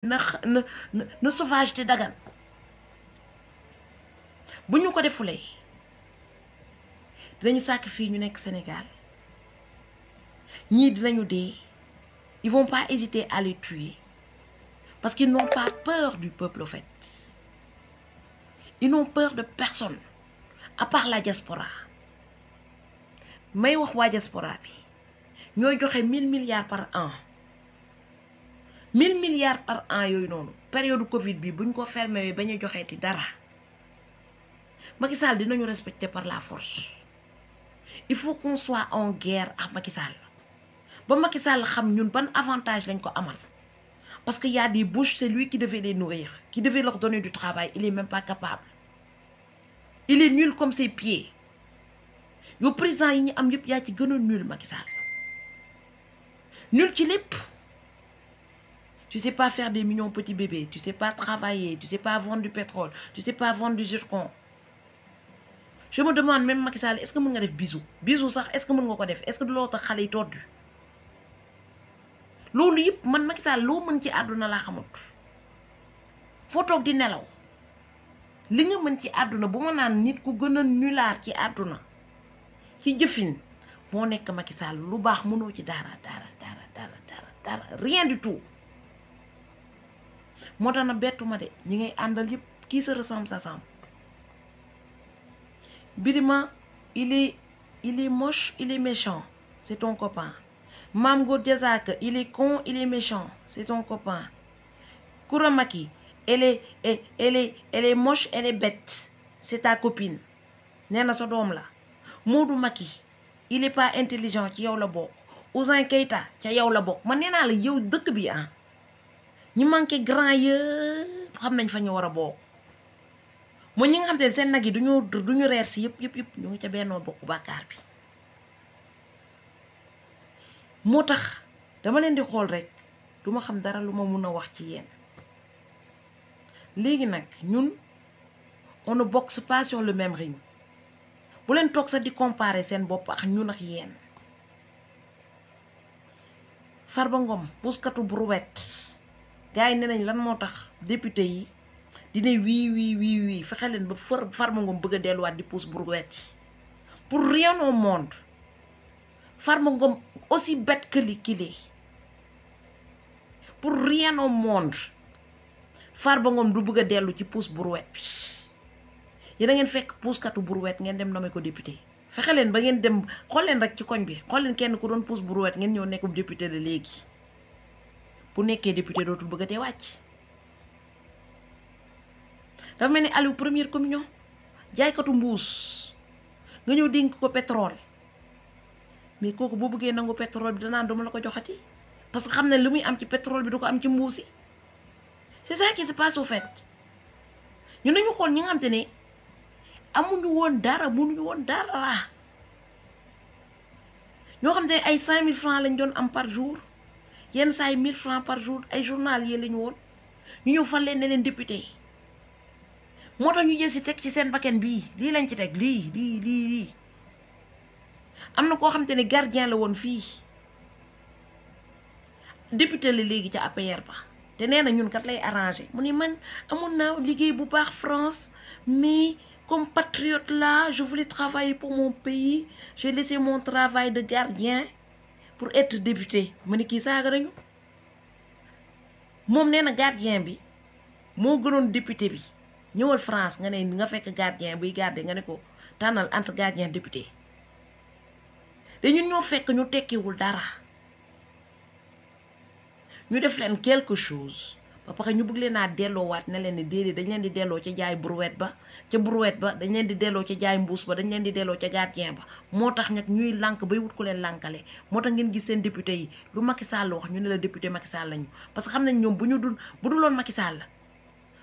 na sauvage dagan bu ñu ko defulee dinañu sàkk fii ñu nekk Sénégal ñii dinañu dee ils vont pas hésiter à les tuer parce qu'ils n'ont pas peur du peuple au fait ils n'ont peur de personne à part la diaspora may wax waa diaspora bi ñooy joxe 1000 milliards par an 1000 milliards par an yooyu noonu période Covid bi buñ ko fermé ba ñu joxeeti dara Macky Sall dinañu respecter par la force il faut qu'on soit en guerre ak Macky Sall ba Macky Sall xam ñun ban avantage lañ ko amal parce que y a des bouches, c'est lui qui devait les nourrir, qui devait leur donner du travail. Il est même pas capable. Il est nul comme ses pieds. Le président yi am yëpp yaa ci gën a nul Macky Sall nul ci lépp. Tu sais pas faire des millions petits bébés, tu sais pas travailler, tu sais pas vendre du pétrole, tu sais pas vendre du zircon. Je me demande même Macky Sall, est-ce que mën nga def bisou sax est-ce que mën nga ko def, est-ce que du loo tax xale yi tordu loolu yëpp man Macky Sall loo mën ci àdduna laa xamut foo toog di nelaw li nga mën ci àdduna bu ma naan nit ku gën a nulaar ci àdduna ci jëfin moo nekk Macky Sall lu baax mënoo ci dara rien du tout moo tax na bettuma de ñi ngay àndal yëpp qui se ressemble s'assemble. Birima il est moche, il est méchant, c'est ton copain. Mamgo Diazak, il est con, il est méchant, c'est ton copain. Kouramaki, elle est moche, elle est bête, c'est ta copine. Nena sa dom la. Modou Maki, il est pas intelligent, ci yow la bok. Ouzin Keita, ci yow la bok. Man nena la yow dëkk bi ah. Ñi manqué grand yëpp xam nañ fa ñu wara bok. Mo ñi nga xam te seen nag yi duñu reer si yëpp ñu ngi ca bennoo bokk bàkkaar bi. moo tax dama leen di xool rek duma xam dara lu ma mun a wax ci yéen léegi nag ñun on ne boxe pas sur le même ring bu leen toog sax di comparer seen bopp ak ñun ak yéen. Farba Ngom puskatu brouette gars yi ne nañ lan moo tax député yi dina wii fexe leen ba Farba Ngom bëgg a delluwaat di pousse brouette yi pour rien au monde. Farba Ngom aussi bête que qu'il est. Pour rien au monde Farba Ngom du bëgg a dellu ci pousse brouette bi yéen a ngeen fekk pouskatu brouette ngeen dem nommé ko député fexe leen ba ngeen dem xool leen rek ci koñ bi xool leen kenn ku doon pousse brouette ngeen ñëw nekk député de léegi bu nekkee député dootul bëgg a tee wàcc. dafa mel ni Aliou première communion jaaykatu mbuus nga ñëw dénk ko pétrole. Mais kooku boo bëggee nangu pétrole bi danaan duma la ko joxati parce que xam ne lu muy am ci pétrole bi du ko am ci mbuusi. C'est ça qui se passe au fait ñu nañu xool ñi nga xam te ne amuñu woon dara mënuñu woon dara ñoo xam te ne ay 5000 francs lañ doon am par jour yenn saa yi 1000 francs par jour ay journalier lañu woon ñu ñëw fal leen ne leen député moo tax ñu jël si teg ci seen bakken bii lii lañ ci teg lii am na koo xamante ne gardien la woon fii député la léegi ca APR ba te nee na ñun kat lay arrangé mu ni man amoon naa liggéey bu baax France mais comme patriote là je voulais travailler pour mon pays j'ai laissé mon travail de gardien pour être député mu ni kii saaga nañu moom nee na gardien bi moo gënoon député bi ñëwal France nga ne nga fekk gardien buy garder nga ne ko tànnal entre gardien député te ñun ñoo fekk ñu tekkiwul dara ñu def leen quelque chose ba pare ñu bëgg leen a delloowaat ne leen ni déedéet dañ leen di delloo ca jaay brouette ba dañ leen di delloo ca jaay mbuus ba dañ leen di delloo ca gardien ba moo tax nag ñuy lànk bay wut ko leen lànkale moo tax ngeen gis seen député yi lu Macky Sall wax ñu ne la député Macky Sall lañu parce que xam nañ ñoom bu duloon Macky Sall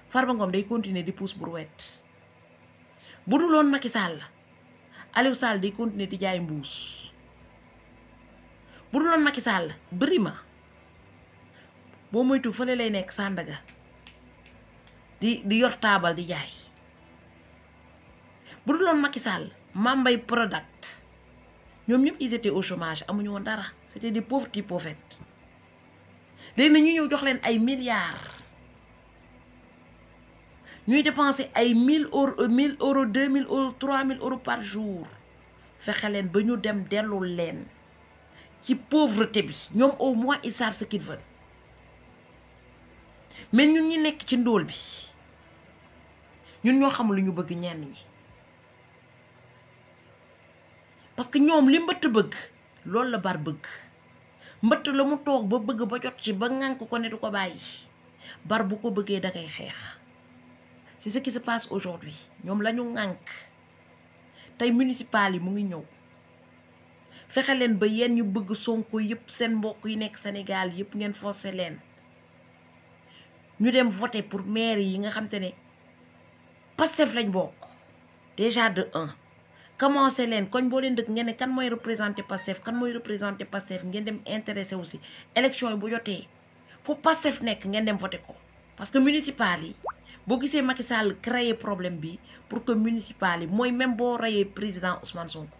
Farba Ngom day continuer di pousse brouette bu duloon Macky Sall Aliou Sall day continuer di jaay mbuus bu duloon Macky Sall Birima boo moytu fële lay nekk Sandaga di yor taabal di jaay bu duloon Macky Sall Mambay product ñoom ñëpp ils étaient au chômage amuñu woon dara c'était des pauvres types au fait léegi na ñu ñëw jox leen ay milliards ñuy dépenser ay 1000 euros 2000 euros 3000 euros par jour fexe leen ba ñu dem dellul leen ci pauvreté bi ñoom au moins ils savent ce qu'ils veulent mais ñun ñi nekk ci ndóol bi ñun ñoo xam lu ñu bëgg ñenn ñi parce que ñoom li mbëtt bëgg loolu la bar bëgg mbëtt la mu toog ba bëgg ba jot ci ba ŋànk ko ne du ko bàyyi bar bu ko bëggee da koy xeex c'est ce qui se passe aujourd'hui ñoom la ñu ŋànk tey municipal yi mu ngi ñëw fexe leen ba yéen ñu bëgg Sonko yëpp seen mbokk yi nekk Sénégal yëpp ngeen forcé leen ñu dem voter pour maire yi nga xam te ne Pastef lañ bokk déjà de 1 commencé leen koñ boo leen dëkk ngeen ne kan mooy représenter Pastef kan mooy représenter Pastef ngeen dem intéressé aussi élection yi bu jotee fu Pastef nekk ngeen dem voter ko parce que municipal yi boo gisee Macky Sall créer problème bi pour que municipal yi mooy même boo rayee président Ousmane Sonko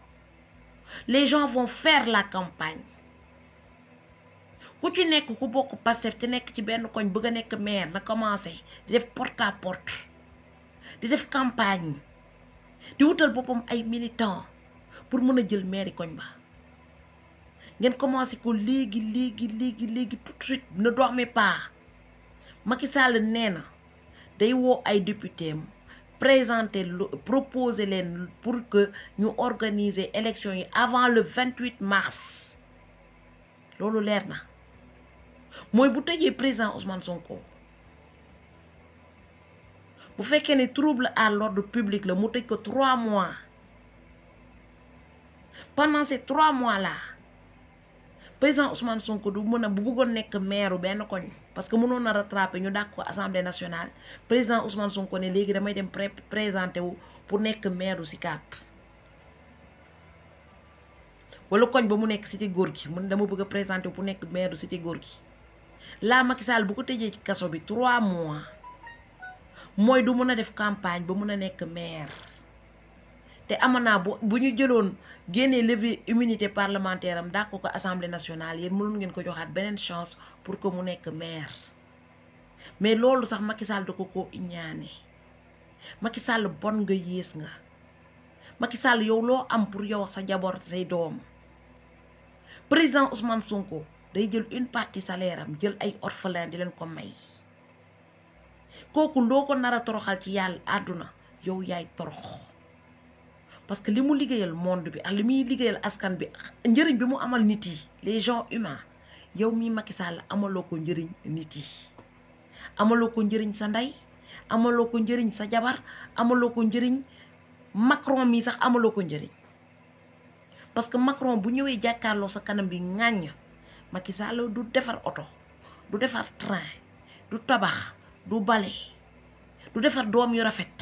les gens vont faire la campagne ku ci nekk ku bokk Pastef te nekk ci benn koñ bëgg a nekk maire na commencé di def porte à porte di def campagne di wutal boppam ay militants pour mën a jël maire koñ ba ngeen commencé ko léegi tout de suite ne dormez pas Macky Sall nee na day woo ay député am présenter proposer leen pour que ñu organiser élection yi avant le 28 mars loolu leer na mooy bu tëjee président Ousmane Sonko bu fekkee ne trouble à l'ordre public la mu tëj ko 3 mois pendant ces 3 mois là président Ousmane Sonko du mën a bu bëggoon nekk maire benn koñ parce que mënoon na rattraper ñu dàq ko assemblée nationale président Ousmane Sonko ne léegi damay dem présenter wu pour nekk maire Sicap wala koñ ba mu nekk cité góor gi mun dama bëgg a présenter wu pour nekk maire cité góor gi la Macky Sall bu ko tëjee ci kaso bi 3 mois mooy du mën a def campagne ba mën a nekk maire te amanaa bu ñu jëloon génnee lever immunité parlementaire am dàq ko assemblée nationale yéen mënoon ngeen ko joxaat beneen chance pour que mu nekk maire mais loolu sax Macky Sall da ko ñaane Macky Sall bon nga yées nga Macky Sall yow loo am pour yow sa njaboot say doom président Ousmane Sonko day jël une partie salaire am jël ay orphelin di leen ko may kooku loo ko nar a toroxal ci yàlla àdduna yow yaay torox parce que li mu liggéeyal monde bi ak li muy liggéeyal askan bi njëriñ bi mu amal nit yi les gens humains yow mii Macky Sall amaloo ko njëriñ nit yi amaloo ko njëriñ sa ndey amaloo ko njëriñ sa jabar amaloo ko njëriñ Macron mii sax amaloo ko njëriñ parce que Macron bu ñëwee jàkkaarloo sa kanam bi ŋàññ Macky Sall du defar oto du defar train du tabax du bale du defar doom yu rafet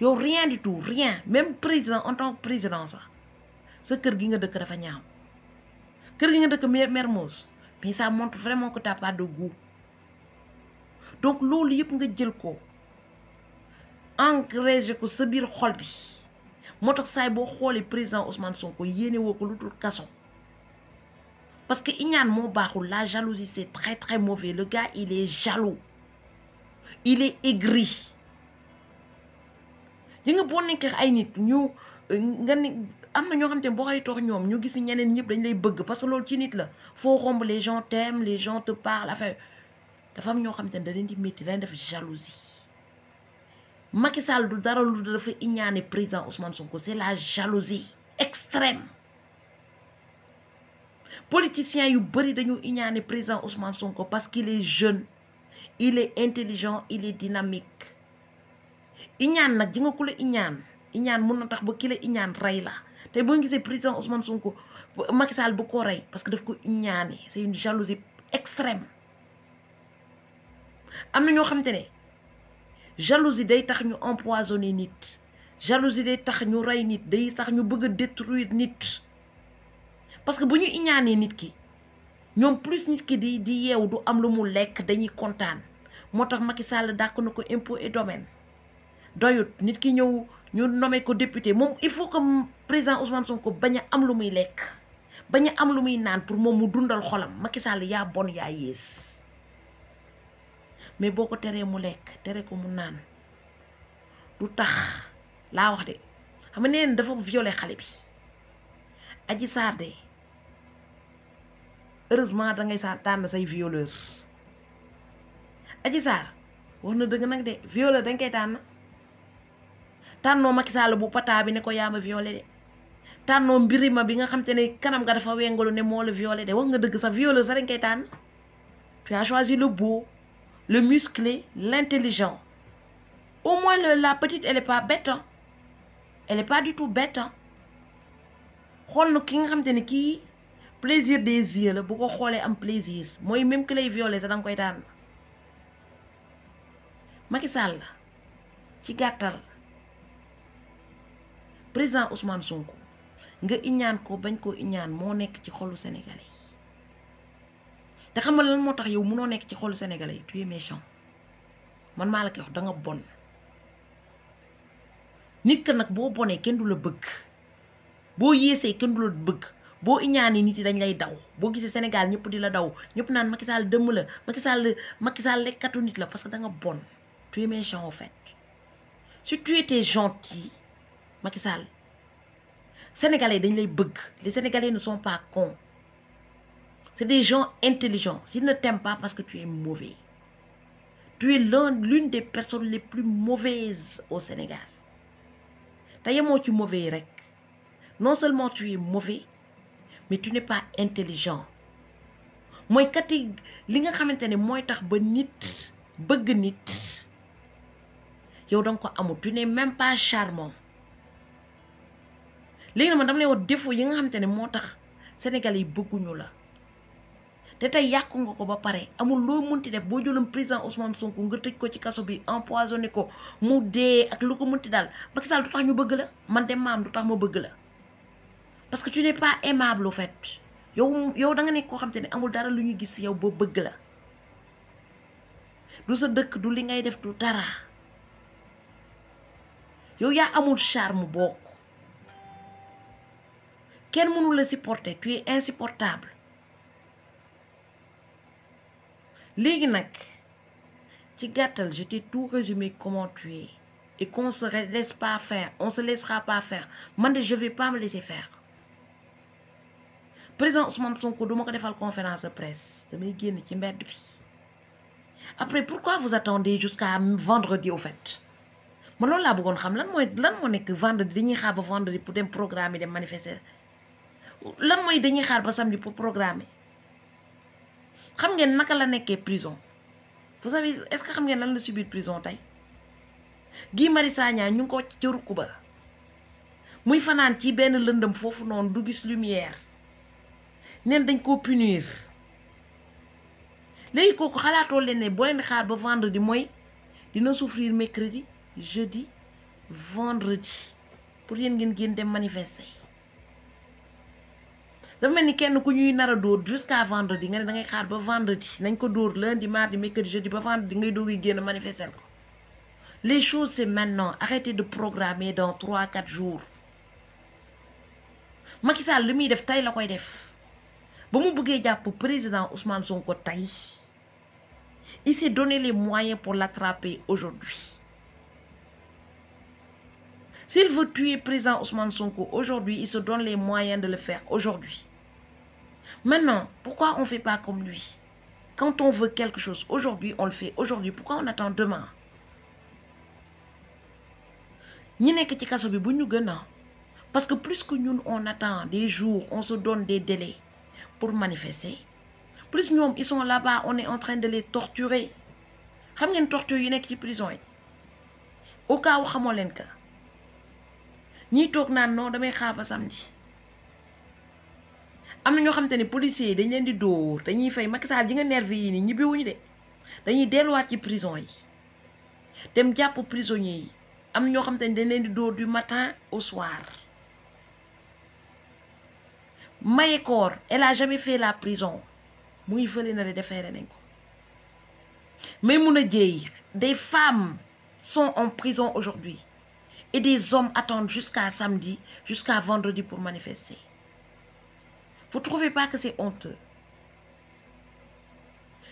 yow rien du tout rien même président en tant que président sax sa kër gi nga dëkk dafa ñaaw kër gi nga dëkk Mermoz mais ça montre vraiment que t'as pas de goût donc loolu yëpp nga jël ko engrégé ko sa biir xol bi moo tax saay boo xoolee président Ousmane Sonko yéene woo ko lu dul kaso parce que iñaan moo baaxul la jalousie c'est très très mauvais le gars il est jaloux il est aigri yi nga boo nekkee ay nit ñu nga ne am na ñoo xam te boo xay toog ñoom ñu gis ñeneen ñëpp dañ lay bëgg parce que loolu ci nit la foo romb les gens t'aiment les gens te parlent enfin dafa am ñoo xam te da leen di métti dañ def jalousie Macky Sall du dara lu dafa iñaane président Ousmane Sonko c'est la jalousie extrême politiciens yu bari dañu iñaane président Ousmane Sonko parce qu'il est jeune il est intelligent il est dynamique iñaan nag ji nga ku la iñaan mun na tax ba ki la iñaan rey la te boo gisee président Ousmane Sonko Macky Sall bu ko rey parce que daf ko iñaane c'est une jalousie extrême am na ñoo xamante ne jalousie day tax ñu empoisonner nit jalousie day tax ñu rey nit day tax ñu bëgg a détruire nit parce que bu ñu iñaanee nit ki ñoom plus nit ki di yeewu du am lu mu lekk dañuy kontaan moo tax Macky Sall dàq na ko impôt et domaine doyut nit ki ñëw ñu nommé ko député moom il faut que président Ousmane Sonko bañ a am lu muy lekk bañ a am lu muy naan pour moom mu dundal xolam Macky Sall yaa bon yaa yées mais boo ko teree mu lekk tere ko mu naan du tax laa wax de xam nga neen dafa violé xale bi Adji Sarr de heureusement da ngay tànn say violeur Adji Sarr wax na dëgg nag de violeur dañ koy tànnoo Macky Sall bu pata bi ne ko yaa ma violé de tànnoo mbirima bi nga xam te ne kanam nga dafa wengalu ne moo la violé de wax nga dëgg sa violeur sax dañ koy tànn tu as choisi le beau le musclé l'intelligent au moins la petite elle est pas bête hein. Elle est pas du tout bête hein. xool na ki nga xam te ne kii plaisir des yeux la bu ko xoolee am plaisir mooy même que lay violé sax da nga koy tànn Macky Sall ci gàttal président Ousmane Sonko nga iñaan ko bañ koo iñaan moo nekk ci xolu sénégalais yi te xam nga lan moo tax yow munoo nekk ci xolu sénégalais yi tu es méchant man maa la koy wax da nga bon nit ka nag boo bonee kenn du la bëgg boo yéesee kenn du la bëgg boo iñaanee nit yi dañ lay daw boo gisee Sénégal ñëpp di la daw ñëpp naan Macky Sall dëmm la Macky Sall lekkatu nit la parce que da nga bon tu es méchant en fait si tu étais gentil Macky Sall Sénégalais dañ lay bëgg les Sénégalais ne sont pas cons c'est des gens intelligents s'ils ne t'aiment pas parce que tu es mauvais tu es l'une des personnes les plus mauvaises au Sénégal te yemoo ci mauvais rek non seulement tu es mauvais mais tu n'es pas intelligent mooy kati li nga xamante ne mooy tax ba nit bëgg nit yow danga ko amul tu n'es même pas charmant léegi nag man dama lay wax défaut yi nga xamante ne moo tax Sénégalais yi bëgguñu la te tey yàqu nga ko ba pare amul loo mënti def boo jëloon président Ousmane Sonko nga tëj ko ci kaso bi empoisonné ko mu dee ak lu ko mënti daal Macky Sall du tax ñu bëgg la man dem maam du tax ma bëgg la parce que tu n'es pas aimable au fait yow da nga nekk koo xamante ne amul dara lu ñu gis ci yow ba bëgg la du sa dëkk du li ngay def du dara yow yaa amul charme bokk kenn mënu la supporter tu es insupportable léegi nag ci gàttal je t'ai tout résumé comment tu es et qu'on se laisse pas faire on se laissera pas faire man de je vais pas me laisser faire président Ousmane Sonko duma ko defal conférence de presse damay génn ci mbedd bi après pourquoi vous attendez jusqu'à vendredi au fait man loolu laa bëggoon xam lan moo nekk vendredi dañuy xaar ba vendredi pour dem programmer dem manifester lan mooy dañuy xaar ba samedi pour programmer xam ngeen naka la nekkee prison vous savez est-ce que xam ngeen lan la subir prison tey Guy Marius Sagna ñu ngi ko ci ruq ba muy fanaan ci benn lëndëm foofu noonu du gis lumière neen dañ koo punir léegi kooku xalaatoo leen ne boo leen xaar ba vendredi mooy dina souffrir mercredi jeudi vendredi pour yéen ngeen génn dem manifester dafa mel ni kenn ku ñuy nar a dóor jusqu'à vendredi nga ne da ngay xaar ba vendredi nañ ko dóor lundi mardi mercredi jeudi ba vendredi ngay doog a génn manifester ko les choses c'est maintenant arrêtez de programmer dans 3-4 jours Macky Sall li muy def tey la koy def ba mu bëggee jàpp président Ousmane Sonko tey il s'est donné les moyens pour l'attraper aujourd'hui s'il veut tuer président Ousmane Sonko aujourd'hui il se donne les moyens de le faire aujourd'hui maintenant pourquoi on fait pas comme lui quand on veut quelque chose aujourd'hui on le fait aujourd'hui pourquoi on attend demain ñi nekk ci kaso bi bu ñu gën a parce que plus que ñun on attend des jours on se donne des délais pour manifester plus ñoom ils sont là-bas on est en train de les torturer xam ngeen torture yi nekk ci prison yi au cas où xamoo leen ka ñiy toog naan non damay xaar ba samedi am na ñoo xamante ne policiers yi dañ leen di dóor dañuy fay Macky Sall ji nga nervi yi nii ñibbiwuñu de dañuy delluwaat ci prison yi dem jàpp prisonniers yi am na ñoo xamante ne dañ leen di dóor du matin au soir Mayekor elle a jamais fait la prison mu ngi fële na de defeere nañ ko mais mun a jéey des femmes sont en prison aujourd'hui et des hommes attendent jusqu'à samedi jusqu'à vendredi pour manifester vous trouvez pas que c'est honteux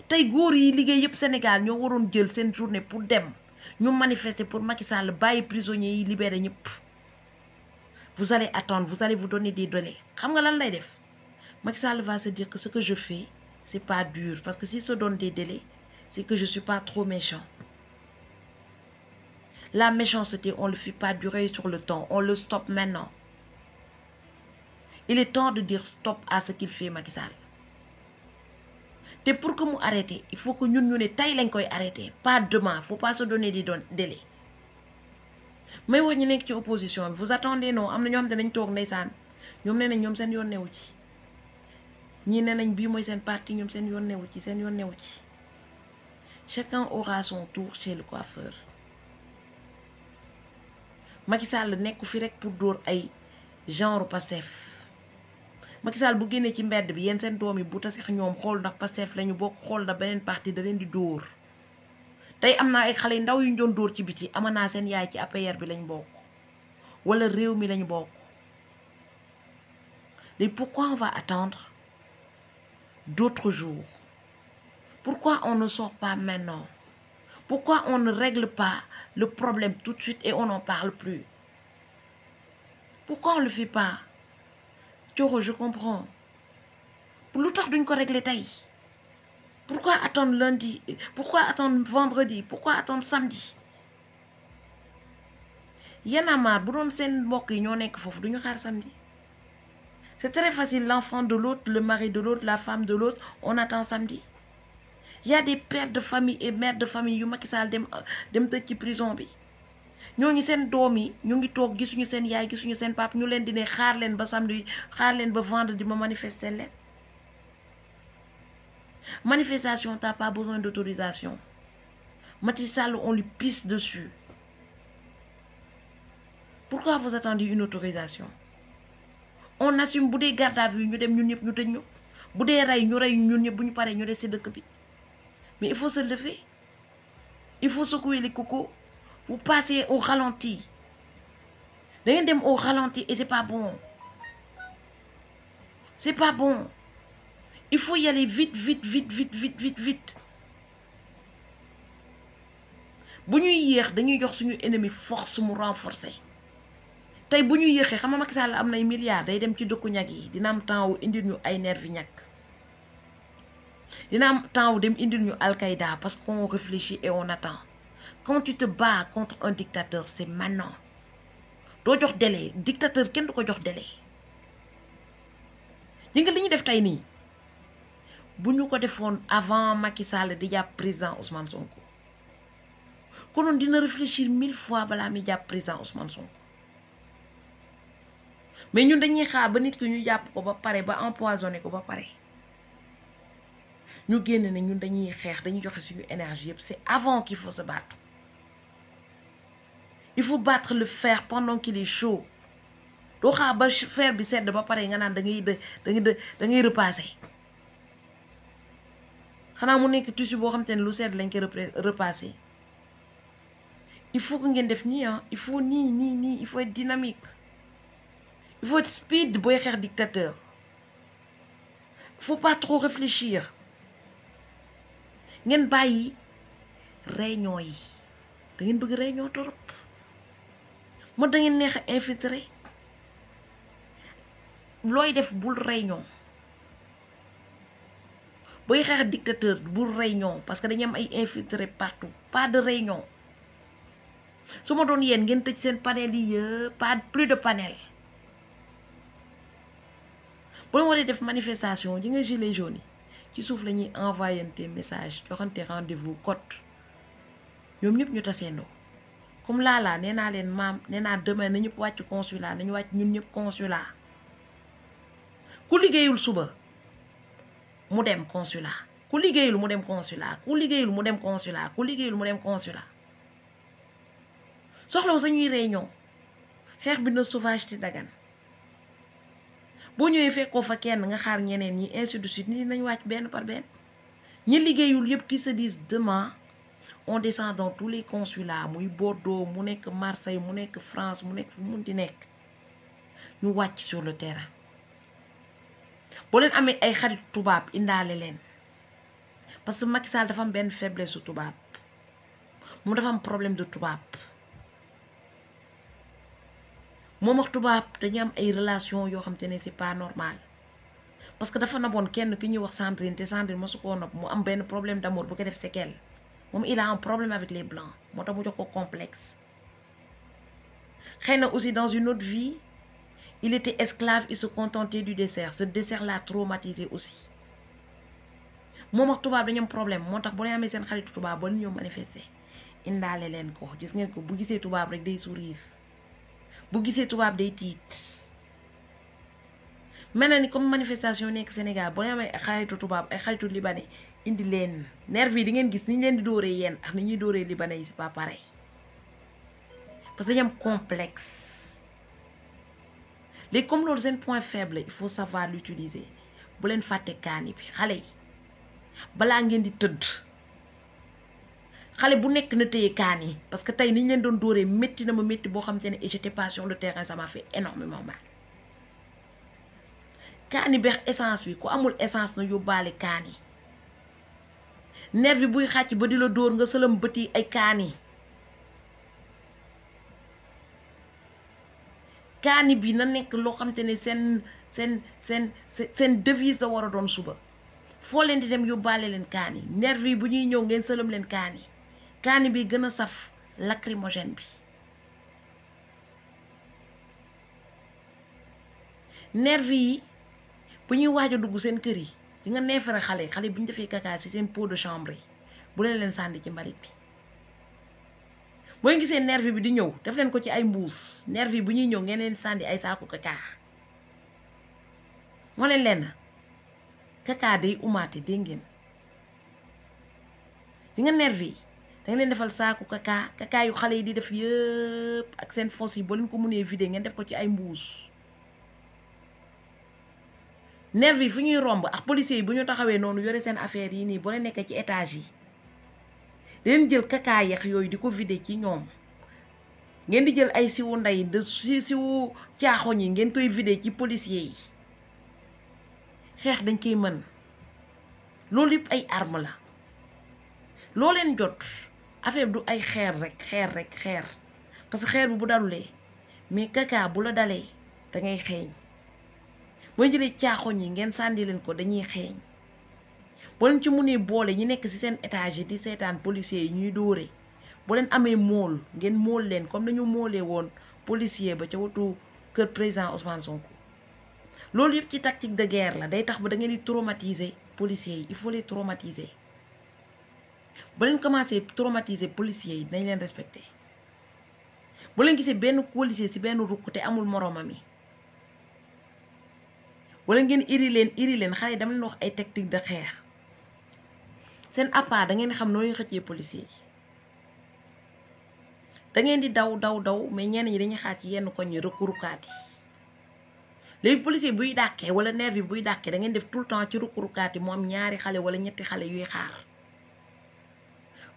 tey góor yi liggéey yëpp Sénégal ñoo waroon jël seen journée pour dem ñu manifester pour Macky Sall bàyyi prisonniers yi libéré ñëpp. Vous allez attendre, vous allez vous donner des délais. Xam nga lan lay def Macky Sall va se dire que ce que je fais c'est pas dur parce que s'il se donne des délais c'est que je suis pas trop méchant. La méchanceté on le fait pas durer sur le temps, on le stoppe maintenant. Il est temps de dire stop à ce qu'il fait Macky Sall. Et pour que mu arrêter il faut que ñun ñu ne tey lañ koy arrêter pas demain, faut pas se donner des délais. Mais wax ñu nekk ci opposition bi vous attendez non am na ñoo xam ne dañ toog ndeysaan ñoom nee nañ ñoom seen yoon newu ci ñii nee nañ bii mooy seen parti ñoom seen yoon newu ci seen yoon newu ci. Chacun aura son tour chez le coiffeur. Macky Sall nekku fi rek pour dóor ay genre Pastef. Macky Sall bu génnee ci mbedd bi yéen seen doom yi bu tasex ñoom xool ndax Pastef lañu bokk xool ndax beneen parti da leen di dóor. Tey am naa ay xale yu ndaw yu ñu doon dóor ci biti amanaa seen yaay ci APR bi lañ bokk wala réew mi lañ bokk. Et pourquoi on va attendre d'autres jours? Pourquoi on ne sort pas maintenant? Pourquoi on ne règle pas le problème tout de suite et on n'en parle plus? Pourquoi on ne le fait pas? Thioro, je comprends. Lu tax duñ ko régler tey? Pourquoi attendre lundi? Pourquoi attendre vendredi? Pourquoi attendre samedi? Y'en a marre bu doon seen mbokk yi ñoo nekk foofu duñu xaar samedi. C'est très facile, l'enfant de l'autre, le mari de l'autre, la femme de l'autre, on attend samedi. Il y a des pères de famille et mères de famille yu Macky Sall dem tëj ci prison bi. Ñooñu seen doom yi ñu ngi toog gisuñu seen yaay gisuñu seen pap ñu leen di ne xaar leen ba samedi xaar leen ba vendredi ma manifester leen. Manifestation t'as pas besoin d'autorisation. Macky Sall on lui pisse dessus. Pourquoi vous attendez une autorisation? On assume bu dee garde à vue ñu dem ñun ñëpp ñu tëj ñu bu dee rey ñu rey ñun ñëpp bu ñu paree ñu des ci dëkk bi. Mais il faut se lever. Il faut secouer les cocos. Vous passez au ralenti. Vous allez au ralenti et c'est pas bon. C'est pas bon. Il faut y aller vite, vite, vite, vite, vite, vite, vite. Si nous yéex dañuy jox suñu ennemi force mu renforcer. Tay bu ñu yéexee xam nga Macky Sall am na ay milliards day dem ci dëkku ñag yi dina am temps wu indil ñu ay nervi ñag. Dina am temps wu dem indil ñu Al-Qaïda parce qu'on réfléchit et on attend. Quand tu te bats contre un dictateur, c'est maintenant. doo jox délai dictateur kenn du ko jox délai. ñi nga li ñu def tey nii bu ñu ko defoon avant Macky Sall di jàpp président Ousmane Sonko konoon dina réfléchir 1000 fois balaa mi jàpp président Ousmane Sonko. Mais ñun dañuy xaar ba nit ki ñu jàpp ko ba pare ba empoisonné ko ba pare ñu génn ne ñun dañuy xeex dañuy joxe suñu énergie yëpp. C'est avant qu'il faut se battre. Il faut battre le fer pendant qu'il est chaud. doo xaar ba fer bi sedd ba pare nga naan da ngay repasser. xanaa mu nekk tissu boo xam te ne lu sedd lañ koy repasser. Il faut que ngeen def nii ah il faut nii il faut être dynamique. Il faut être speed booy xeex dictateur. Il faut pas trop réfléchir. ngeen bàyyi réunion yi da ngeen bëgg réunion torop moo da ngeen neex a infiltrer. looy def bul réunion booy xeex dictateur bul réunion parce que dañu am ay infiltré partout pas de réunion. su ma doon yéen ngeen tëj seen panel yi yëpp pas plus de panel. bu la waree def manifestation ji nga gilet jaune yi ci suuf la ñuy envoyante message joxante rendez-vous code ñoom ñëpp ñu taseendoo comme laalaa nee naa leen maam nee naa demain na ñëpp wàcc consulat nañu wàcc ñun ñëpp consulat. ku liggéeyul suba mu dem consulat ku liggéeyul mu dem consulat ku liggéeyul mu dem consulat ku liggéeyul mu dem consulat. soxlawu sañuy réunion xeex bi na sauvage te dagan. boo ñëwee fekkoo fa kenn nga xaar ñeneen ñi ainsi de suite ni nañ wàcc benn par benn. ñi liggéeyul yëpp qui se disent demain on descend dans tous les consulats muy Bordeaux mu nekk Marseille mu nekk France mu nekk fu mun di nekk ñu wàcc sur le terrain. boo leen amee ay xarit tubaab indaale leen parce que Macky Sall dafa am benn faiblesse su tubaab moom dafa am problème de tubaab moom ak tubaab dañu am ay relation yoo xam te ne c'est pas normal parce que dafa naboon kenn ki ñuy wax Sandrine te Sandrine mosu koo nopp mu am benn problème d'amour bu ko def séquelle moom il a un problème avec les blancs moo tax mu jox ko complexe xëy na aussi dans une autre vie il était esclave il se contentait du dessert ce dessert l'a traumatisé aussi moom ak tubaab dañu am problème moo tax bu leen amee seen xaritu tubaab ba ñëw manifester indaale leen ko gis ngeen ko bu gisee tubaab rek day sourire bu gisee tubaab day tiit mel na ni comme manifestation nekk Sénégal boo leen amee ay xaritu tubaab ay xaritu libanais indi leen nervi yi di ngeen gis ni ñu leen di dóoree yéen ak ni ñuy dóoree libanais yi c'est pas pareil parce que dañu am complexe léegi comme loolu seen point faible il faut savoir l'utiliser bu leen fàtte kaani bi xale yi balaa ngeen di tëdd xale bu nekk na téye kaani parce que tey ni ñu leen doon dóoree métti na ma métti boo xam te ne et j'étais pas sur le terrain ça m'a fait énormément mal kaani beex essence bi ku amul essence na yóbbaale kaani nervi buy xàcc ba di la dóor nga sëlam bëti ay kaani bi na nekk loo xam te ne seen devise la war a doon suba foo leen di dem yóbbaale leen kaani nervi bu ñuy ñëw ngeen sëlam leen kaani bi gën a saf lacrymogène bi nervi yi bu ñuy waaj a dugg seen kër yi di nga neefere xale bu ñu defee caca ci seen pot de chambre yi bu leen sànni ci mbalit bi boo gisee nervi bi di ñëw def leen ko ci ay mbuus nervi bu ñuy ñëw ngeen leen sànni ay saaku caca moo leen caca day umaate dégg ngeen di nga nervi yi danga leen defal saaku caca yu xale yi di def yëpp ak seen fosse yi boo leen ko mënee vider ngeen def ko ci ay mbuus nervi yi fu ñuy romb ak policiers yi bu ñu taxawee noonu yore seen affaire yi nii boo leen nekkee ci étage yi leen jël caca yeex yooyu di ko vider ci ñoom ngeen di jël ay siwu ndey de siwu caaxoñ yi ngeen koy vider ci policiers yi xeex dañ koy mën loolu yëpp ay arme la loo leen jot affaire du ay xeer rek parce que xeer bi bu dalulee mais caca bu la dalee da ngay xeeñ boo jëlee caaxoñ yi ngeen sànni leen ko dañuy xeeñ boo leen ci mënee boole ñi nekk ci seen étage yi di seetaan policiers yi ñuy dóore boo leen amee mool ngeen mool leen comme dañu moolee woon policier ba ca watu kër président Ousmane Sonko loolu yëpp ci tactique de guerre la day tax ba da ngeen di traumatiser policiers yi il faut les traumatiser ba leen commencé traumatiser policiers yi dinañ leen respecter bu leen gisee benn policier ci benn rukk te amul moromam yi wala ngeen iri leen xale yi dama leen wax ay tactique de xeex seen appart da ngeen xam noo leen xëccee policier yi da ngeen di daw mais ñenn ñi dañuy xaar ci yenn koñ yi rukurukaat yi léegi policier buy dàkkee wala nervi buy dàkkee da ngeen def tout le temps ci rukurukaat yi mu am ñaari xale wala ñetti xale yuy xaar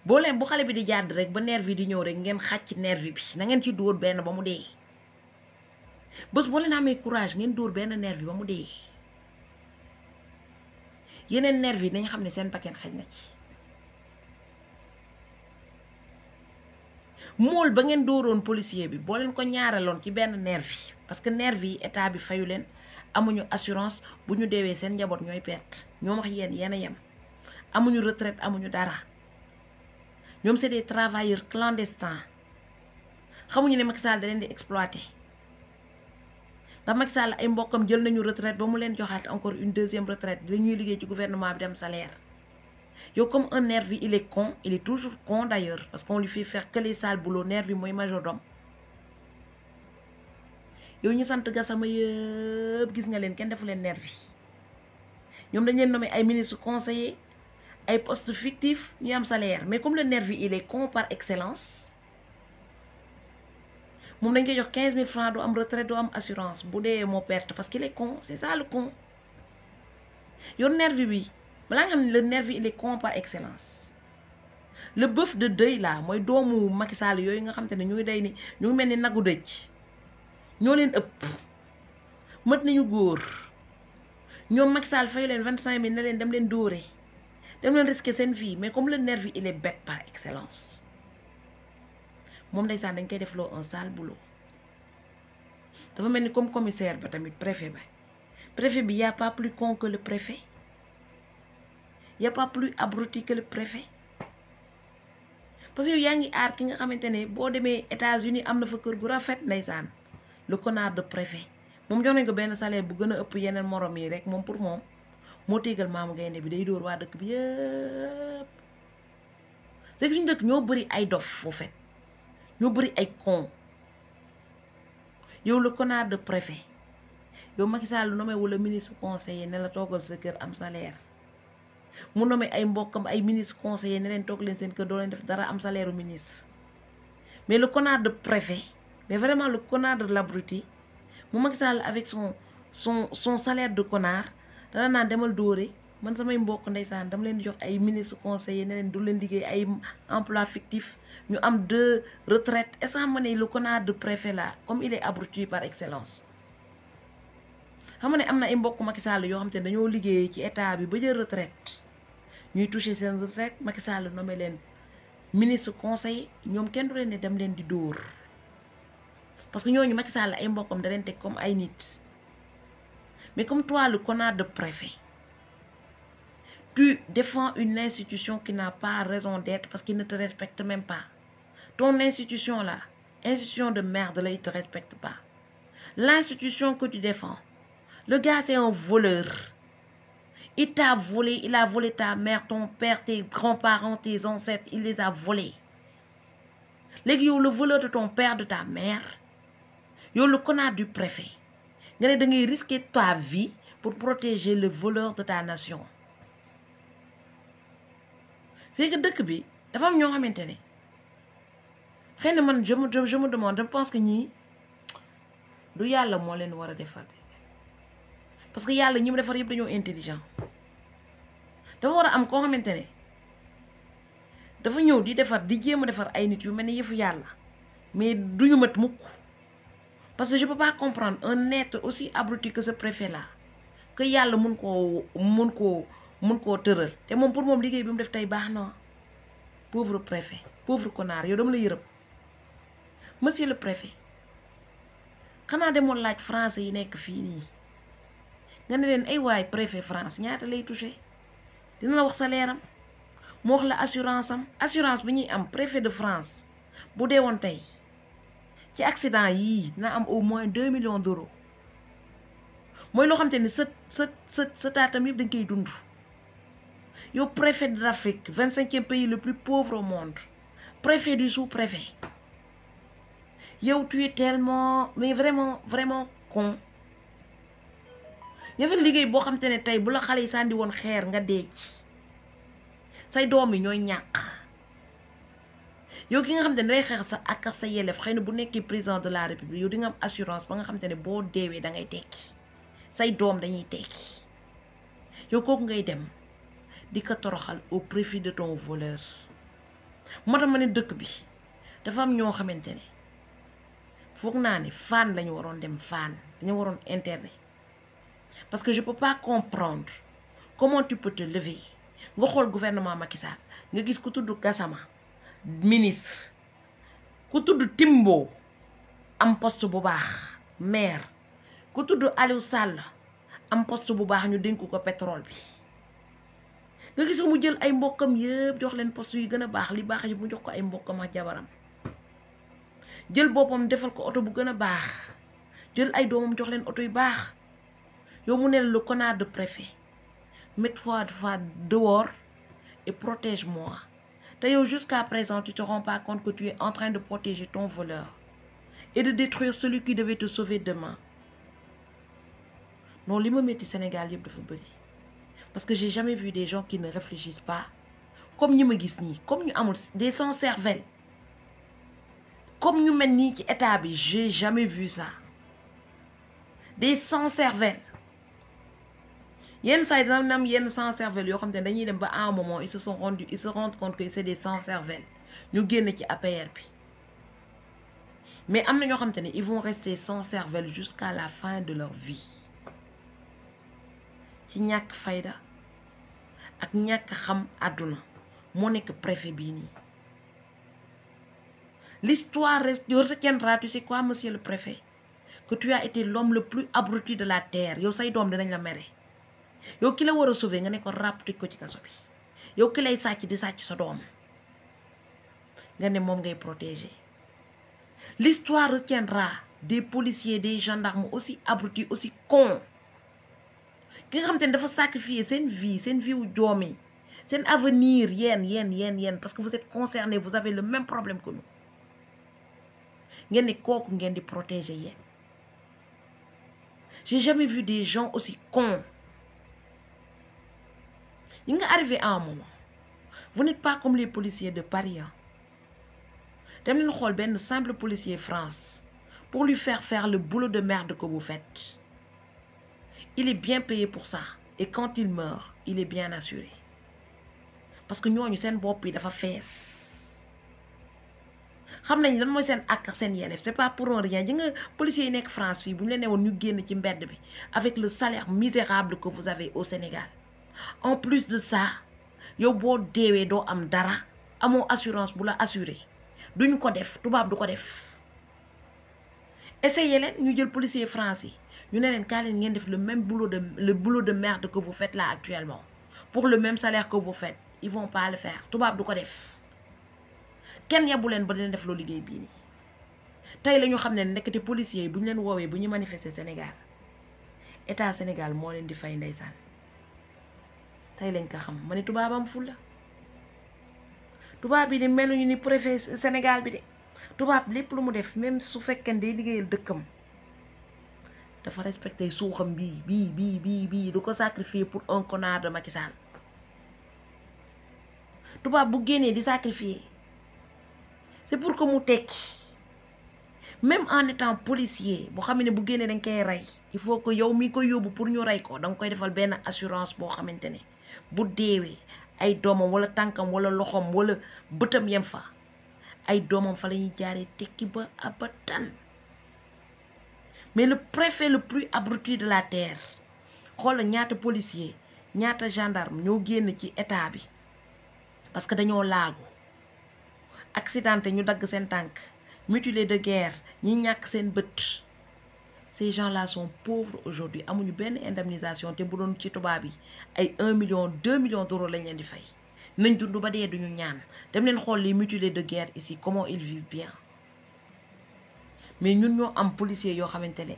boo leen bu xale bi di jàdd rek ba nervi di ñëw rek ngeen xàcc nervi bi na ngeen ci dóor benn ba mu dee bés boo leen amee courage ngeen dóor benn nervi ba mu dee yeneen nervi yi nañ xam ne seen bakkan xaj na ci mool ba ngeen dóoroon policier bi boo leen ko ñaaraloon ci benn nervi parce que nervi yi état bi fayu leen amuñu assurance bu ñu deewee seen njaboot ñooy perte ñoom wax yéen a yem amuñu retraite amuñu dara ñoom c'est des travailleurs clandestins xamuñu ne Macky Sall da leen di exploiter ndax Macky Sall ay mbokkam jël nañu retraite ba mu leen joxaat encore une deuxième retraite dañuy liggéey ci gouvernement bi dem salaire yow comme un nervi il est con il est toujours con d'ailleurs parce qu'on lui fait faire que les sales boulots nervi mooy majordome yow ñu sant Gassama yëpp gis nga leen kenn defu leen nervi ñoom dañ leen nommé ay ministre conseiller ay postes fictifs ñu am salaire mais comme le nervi il est con par excellence moom dañ koy jox 15 000 francs du am retraite du am assurance bu dee moo perte parce qu'il est con c'est ça le con yow nervi bi balaa nga xam ne le nervi il est con par excellence le bœuf de deuil là mooy doomu Macky Sall yooyu nga xam te ne ñu ngi day ni ñu ngi mel ni nagu dëj ñoo leen ëpp mët nañu góor ñoom Macky Sall fayu leen 25 000 ne leen dem leen dóore dem leen risquer seen vie mais comme le nervi il est bête par excellence moom ndeysaan dañ koy def loo un sale boulot dafa mel ni comme commissaire ba tamit préfet bi y a pas plus con que le préfet y a pas plus abruti que le préfet parce que yow yaa ngi aar ki nga xamante ne boo demee États-Unis am na fa kër gu rafet ndeysaan le connard de préfet moom jox nañ ko benn salaire bu gën a ëpp yeneen morom yi rek moom pour moom moo téegal maamu gaynde bi day dóor waa dëkk bi yëpp c'est que suñu dëkk ñoo bëri ay dof foo fait ñoo bëri ay con yow le connard de préfet yow Macky Sall nommé wala ministre conseiller ne la toogal sa kër am salaire mu nommé ay mbokkam ay ministre conseiller ne leen toog leen seen kër doo leen def dara am salaire ministre mais le connard de préfet mais vraiment le connard de l'abruti mu Macky Sall avec son salaire de connard dana naan demal dóore man samay mbokk ndeysaan dama leen di jox ay ministre conseiller ne leen du leen liggéey ay emploi fictif ñu am 2 retraites est-ce que xam ne le connard de préfet là comme il est abruti par excellence xam ne am na ay mbokk Macky Sall yoo xam te dañoo liggéey ci état bi ba jël retraite ñuy toucher seen retraite Macky Sall nommé leen ministre conseil ñoom kenn du leen ne dem leen di dóor parce que ñooñu Macky Sall ay mbokkam da leen teg comme ay nit mais comme toi le connard de préfet tu défends une institution qui n'a pas raison d'être parce qu'il ne te respecte même pas ton institution là institution de merde là il te respecte pas l'institution que tu défends le gars c'est un voleur il t'a volé il a volé ta mère ton père tes grands-parents tes ancêtres il les a volés léegi yow le voleur de ton père de ta mère yow le connard du préfet nga ne da ngay risquer ta vie pour protéger le voleur de ta nation c'est que dëkk bi dafa am ñoo xamante ne xëy na man je me demande je pense que ñii du yàlla moo leen war a defar parce que yàlla ñi mu defar yëpp dañoo intelligent dafa war a am koo xamante ne dafa ñëw di defar di jéem a defar ay nit yu mel ni yëfu yàlla mais duñu mat mukk parce que je peux pas comprendre un être aussi abruti que ce préfet là que yàlla mun koo tëral te moom pour moom liggéey bi mu def tey baax na pauvre préfet pauvre connard yow dama la yërëm monsieur le préfet xanaa demoon laaj français yi nekk fii nii nga ne leen ay waay préfet France ñaata lay touché dina la wax salaire am mu wax la assurance bi ñuy am préfet de France bu dee woon tey ci accident yii dina am au moins 2 millions d'euros mooy loo xam te ni sa taatam yëpp dañ koy dund yow préfet de l'Afrique 25e pays le plus pauvre au monde préfet du sous-préfet yow tu es tellement mais vraiment con ña fa liggéey boo xam te ne tey bu la xale yi sànni woon xeer nga dee ci say doom yi ñooy ñàkk yow ki nga xam te ne day xeex sa ak sa yelleef xëy na bu nekkee président de la république yow di nga am assurance ba nga xam te ne boo deewee da ngay tekki say doom dañuy tekki yow kooku ngay dem di ko toroxal au profit de ton voleur moo tax ma ne dëkk bi dafa am ñoo xamante ne foog naa ne fan lañu waroon dem fan dañu waroon internet parce que je peux pas comprendre comment tu peux te lever nga xool gouvernement Macky Sall nga gis ku tudd Gassama ministre ku tudd Timbo am poste bu baax maire ku tudd Aliou Sall am poste bu baax ñu dénk ko pétrole bi nga gis mu jël ay mbokkam yëpp jox leen poste yu gën a baax li baax yi mu jox ko ay mbokkam ak jabaram jël boppam defal ko oto bu gën a baax jël ay doomam jox leen oto yu baax yow mu ne le connard de préfet mets-toi dehors et protège-moi te yow jusqu'à présent tu te rends pas compte que tu es en train de protéger ton voleur et de détruire celui qui devait te sauver demain non li ma metti Sénégal yëpp dafa bëri parce que j'ai jamais vu des gens qui ne réfléchissent pas comme ñi ma gis nii comme ñu amul des sans cervelle comme ñu mel nii ci état bi j'ai jamais vu ça des sans cervelle yenn saa yi dina am yenn sans cervelle yoo xam te ne dañuy dem ba à un moment ils se rendent compte que c'est des sans cervelle ñu génn ci APR bi mais am na ñoo xam te ne ils vont rester sans cervelle jusqu'à la fin de leur vie ci ñàkk fayda ak ñàkk xam àdduna moo nekk préfet bii nii. L'histoire retiendra, tu sais quoi, monsieur le préfet, que tu as été l'homme le plus abruti de la terre. Yow say doom dinañ la mere. Yow ki la war a sauver nga ne ko ràpp tëj ko ci kaso bi. Yow ki lay sàcc di sàcc sa doom nga ne moom ngay protéger. L'histoire retiendra des policiers, des gendarmes aussi abrutis, aussi cons. Ki nga xam te ne dafa sacrifier seen vie wu doom yi, seen avenir yéen parce que vous êtes concernés, vous avez le même problème que nous. Ngeen ne kooku ngeen di protéger yéen. J'ai jamais vu des gens aussi cons. Il est arrivé à un moment. Vous n'êtes pas comme les policiers de Paris. Dem leen xool benn simple policier France pour lui faire le boulot de merde que vous faites. Il est bien payé pour ça. Et quand il meurt, il est bien assuré. Parce que ñooñu seen bopp yi dafa fees. Xam nañ lan mooy seen ak seen yelleef, c'est pas pour rien. Ji nga policiers yi nekk France fii bu ñu leen newoon ñu génn ci mbedd bi avec le salaire misérable que vous avez au Sénégal. En plus de ça, yow boo deewee doo am dara, amoo assurance bu la assuré. Duñ ko def, tubaab du ko def. Essayez leen ñu jël policier français ñu ne leen kaa leen ngeen def le boulot de merde que vous faites là actuellement pour le même salaire que vous faites. Ils vont pas le faire. Tubaab du ko def. Kenn yabu leen ba leen def loo liggéey bii nii. Tey la ñu xam ne nekkati policiers yi bu ñu leen woowee bu ñu manifester Sénégal état Sénégal moo leen di fay ndeysaan. Tey lañ ko xam ma ne tubaabam fulla. Tubaab bi de meluñu ni préfet Sénégal bi de. Tubaab lépp lu mu def même su fekkee day liggéeyal dëkkam dafa respecter suuxam bii du ko sacrifier pour un connard de Macky Sall. Tubaab bu génnee di sacrifier c'est pour que mu tekki. Même en étant policier boo xam ne bu génnee dañ koy rey il faut que yow mi koy yóbbu pour ñu rey ko danga koy defal benn assurance boo xamante ne bu deewee ay doomam wala tànkam wala loxom wala bëtam yem fa ay doomam fa la ñuy jaaree tekki ba abadan. Mais le préfet le plus abruti de la terre xoolal ñaata policier ñaata gendarme ñoo génn ci état bi parce que dañoo laagu accidenté ñu dagg seen tànk mutilé de guerre ñi ñàkk seen bët. Ces gens-là sont pauvres aujourd'hui amuñu benn indemnisation te bu doon ci tubaab yi ay 1 million 2 millions d'euros lañ leen di fay. Nañ dund ba dee duñu ñaan. Dem leen xool les mutilés de guerre ici comment ils vivent bien. Mais ñun ñoo am policiers yoo xamante ne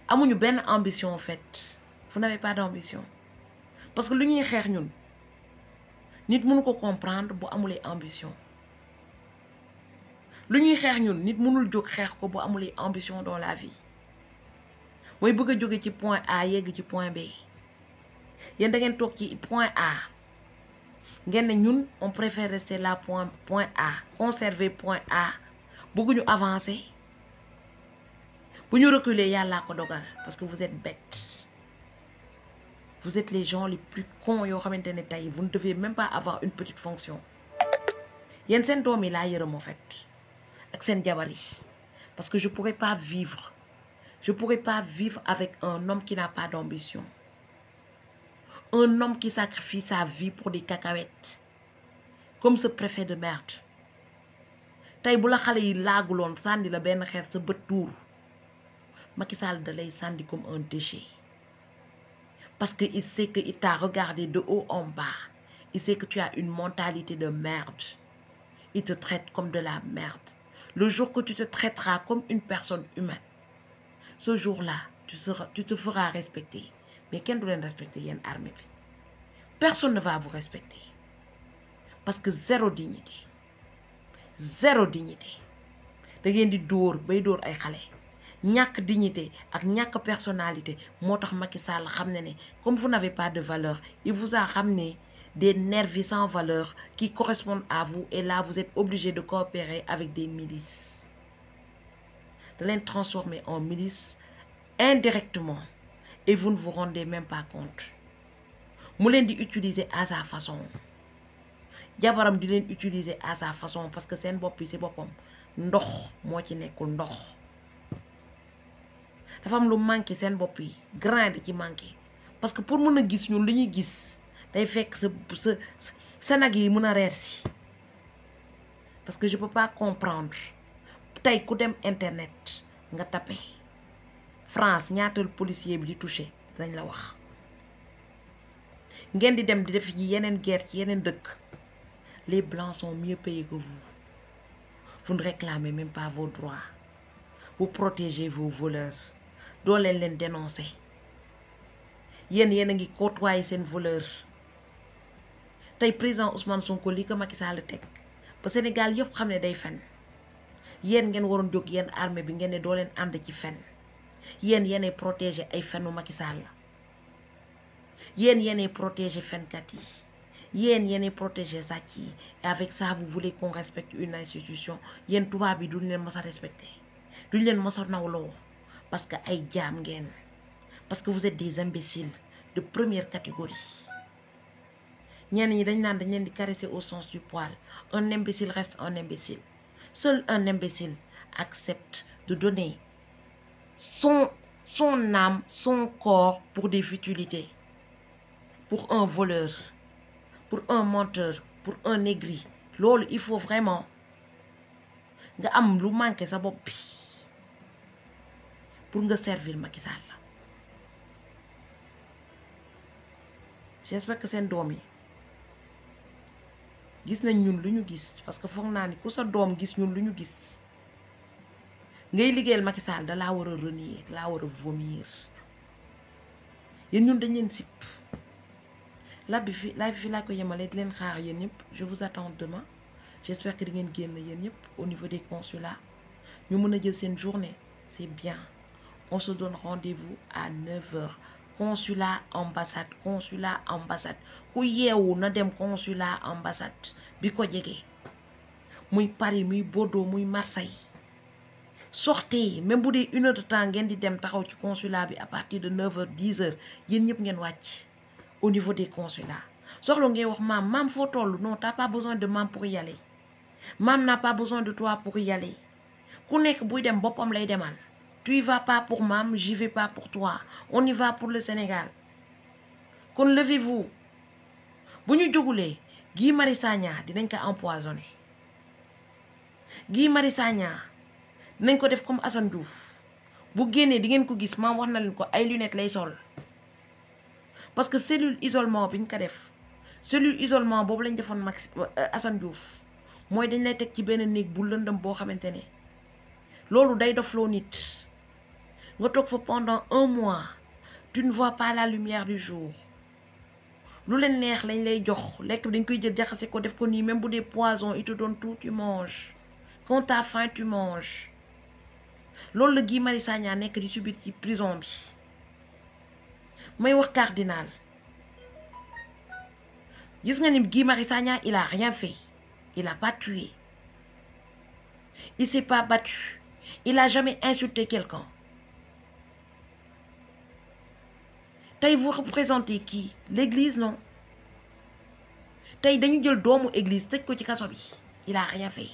amuñu benn ambition en fait. Vous n'avez pas d'ambition. Parce que lu ñuy xeex ñun nit mënu ko comprendre bu amulee ambition. Lu ñuy xeex ñun nit mënul jóg xeex ko bu amulee ambition dans la vie. Mooy bëgg a jóge ci point A yegg ci point B. Yéen da ngeen toog ci point A. Ngeen ne ñun on préfère rester là point A, conserver point A, bëgguñu avancer. Bu ñu reculer yàllaa ko dogal parce que vous êtes bêtes. Vous êtes les gens les plus cons yoo xamante ne tey vous ne devez même pas avoir une petite fonction. Yéen seen doom yi laa yërëm en fait ak seen jabar yi parce que je pourrais pas vivre avec un homme qui n'a pas d'ambition. Un homme qui sacrifie sa vie pour des cacahuètes. Comme ce préfet de merde. Tay bu la xale yi laaguloon sànni la benn xeer sa bët tuur. Macky Sall da lay sànni comme un déchet. Parce que il sait que il t'a regardé de haut en bas. Il sait que tu as une mentalité de merde. Il te traite comme de la merde. Le jour que tu te traiteras comme une personne humaine, ce jour-là, tu te feras respecter. Mais qui ne doit respecter une armée? Personne ne va vous respecter. Parce que zéro dignité. Zéro dignité. Da ngeen di dóor bay dóor ay xale. Ñàkk dignité ak ñàkk personnalité moo tax Macky Sall xam ne comme vous n'avez pas de valeur, il vous a ramené des nervis sans valeur qui correspondent à vous et là vous êtes obligé de coopérer avec des milices. De les transformer en milices indirectement. Et vous ne vous rendez même pas compte. Mu leen di utiliser à sa façon. Jabaram di leen utiliser à sa façon parce que seen bopp yi ci boppam ndox moo ci nekkul ndox. Dafa am lu manqué seen bopp yi grain di ci manqué parce que pour mën a gis ñun li ñuy gis day fekk sa nag yi mën a reer si parce que je peux pas comprendre tey ku dem internet nga tapé France ñaatal policier bi di touché dañ la wax ngeen di dem di def yi yeneen guerre ci yeneen dëkk les blancs sont mieux payés que vous ne réclamez même pas vos droits vous protégez vos voleurs doo leen dénoncer yéen a ngi côtoyer seen voleur tey président Ousmane Sonko lii ko Macky Sall teg ba Sénégal yëpp xam ne day fen yéen ngeen waroon jóg yéen armée bi ngeen ne doo leen ànd ci fen yéenay protéger ay fenu Macky Sall yéenay protéger fenkat yi yéenay protéger sàcc yi et avec ça vous voulez qu'on respecte une institution yéen tubaab bi duñ leen mës a respecter duñ leen mës a nawloo parce que ay jaam ngeen parce que vous êtes des imbéciles de première catégorie ñenn ñi dañ leen di caresser au sens du poil un imbécile reste un imbécile seul un imbécile accepte de donner son âme, son corps pour des futilités, pour un voleur, pour un menteur, pour un aigri. Lol, il faut vraiment nga am lu manqué sa bopp bi pour nga servir Macky Sall. J'espère que seen doom yi gis nañ ñun lu ñu gis parce que foog naa ni ku sa doom gis ñun lu ñu gis ngay liggéeyal Macky Sall da laa war a renier da laa war a vomir yéen ñun dañ leen sip live bi fi laa ko yemale di leen xaar yéen ñëpp je vous attends demain j'espère que di ngeen génn yéen ñëpp au niveau des consulats ñu mën a jël seen journée c'est bien on se donne rendez-vous à 9h consulat ambassade ku yeewu na dem consulat ambassade bi ko jege muy Paris muy Bordeaux muy Marseille sortez même bu dee 1 heure de temps ngeen di dem taxaw ci consulat bi à partir de 9h 10h yéen ñëpp ngeen wàcc au niveau des consulats soxla ngay wax maam foo toll non t'as pas besoin de maam pour y aller maam n'a pas besoin de toi pour y aller ku nekk buy dem boppam lay demal tu y vas pas pour maam j'y vais pas pour toi on y va pour le Sénégal kon levez-vous bu ñu jógulee Guy Marius Sagna dinañ ko empoisonné Guy Marius Sagna dinañ ko def comme Assane Diouf bu génnee di ngeen ko gis maam wax na leen ko ay lunettes lay sol parce que cellule isolement bi ñu ko def cellule isolement boobu lañ defoon Assane Diouf mooy dañ lay teg ci benn néeg bu lëndëm boo xamante ne loolu day dofloo nit nga toog fa pendant 1 mois tu ne vois pas la lumière du jour lu leen neex lañ lay jox lekk bi dañ koy jël jaxase ko def ko nii même bu dee poison il te donne tout tu manges quand t'as faim tu manges loolu la Guy Marius Sagna nekk di subir ci prison bi may wax cardinal gis nga ni Guy Marius Sagna il a rien fait il a pas tué il s'est pas battu il a jamais insulté quelqu'un tey vous représentez qui l'église non tey dañu jël doomu église tëj ko ci kaso bi il a rien fait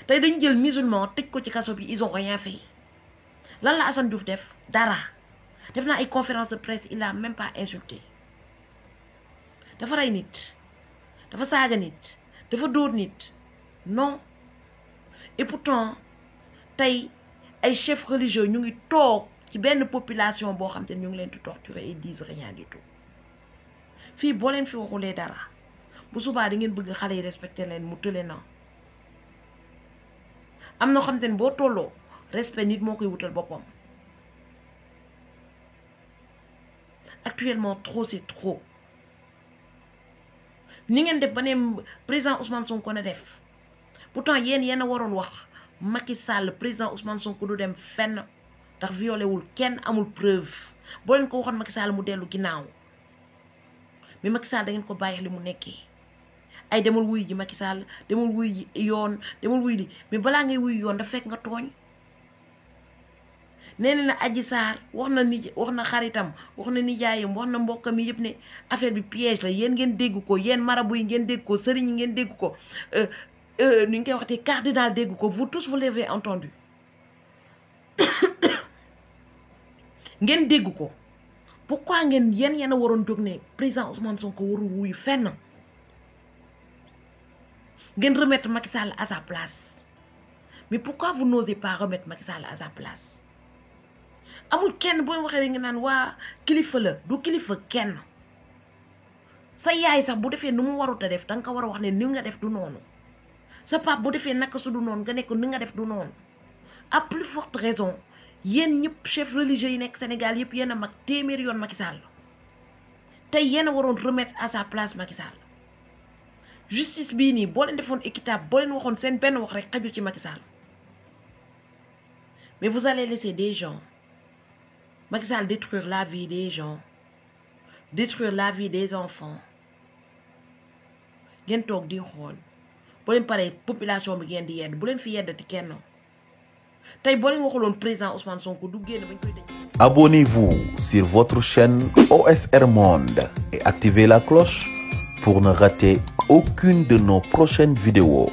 tey dañu jël musulman tëj ko ci kaso bi ils ont rien fait lan la Assane Diouf def dara def na ay conférence de presse il a même pas insulté dafa rey nit dafa saaga nit dafa dóor nit non et pourtant tey ay chefs religieux ñu ngi toog ci benn population boo xam te ñu ngi leen di torturer et disent rien du tout fii boo leen fi waxulee dara bu subaa di ngeen bëgg xale yi respecter leen mu tële na am na xam te ne boo tolloo respect nit moo koy wutal boppam actuellement trop c'est trop ni ngeen def ba ne président Ousmane Sonko na def pourtant yéen a waroon wax Macky Sall président Ousmane Sonko du dem fenn ndax violé wul kenn amul preuve boo leen ko waxoon Macky Sall mu dellu ginnaaw mais Macky Sall da ngeen ko bàyyi li mu nekkee ay demal wuy ji Macky Sall demal wuy ji yoon demal wuy di mais balaa ngay wuy yoon dafa fekk nga tooñ nee na Adji Sarr wax na xaritam wax na nijaayam wax na mbokkam yi yëpp ne affaire bi piège la yéen ngeen dégg ko yéen marabu yi ngeen dégg ko sëriñ yi ngeen dégg ko ni ñu koy waxtee cardinal dégg ko vous tous vous l'avez entendu ngeen dégg ko pourquoi ngeen yéen a waroon jóg ne président Ousmane Sonko warul wuyu fenn ngeen remettre Macky Sall à sa place mais pourquoi vous n'osez pas remettre Macky Sall à sa place amul kenn boo waxee nga naan waa kilifa la du kilifa kenn sa yaay sax bu defee nu mu warut a def danga ko war a wax ne ni nga def du noonu sa pap bu defee naka su du noonu nga ne ko ni nga def du noonu à plus forte raison yéen ñëpp chef religieux yi nekk Sénégal yëpp yéen a mag téeméer yoon Macky Sall tey yéen a waroon remettre à sa place Macky Sall justice bii nii boo leen defoon équitable boo leen waxoon seen benn wax rek xaju ci Macky Sall mais vous allez laisser des gens Macky Sall détruire la vie des gens détruire la vie des enfants ngeen toog di xool boo leen paree population bi ngeen di yedd bu leen fi yeddati kenn tey boo leen waxuloon président Ousmane Sonko du génn bañ koy dëj. Abonnez-vous sur votre chaîne OSR Monde et activez la cloche pour ne rater aucune de nos prochaines vidéos.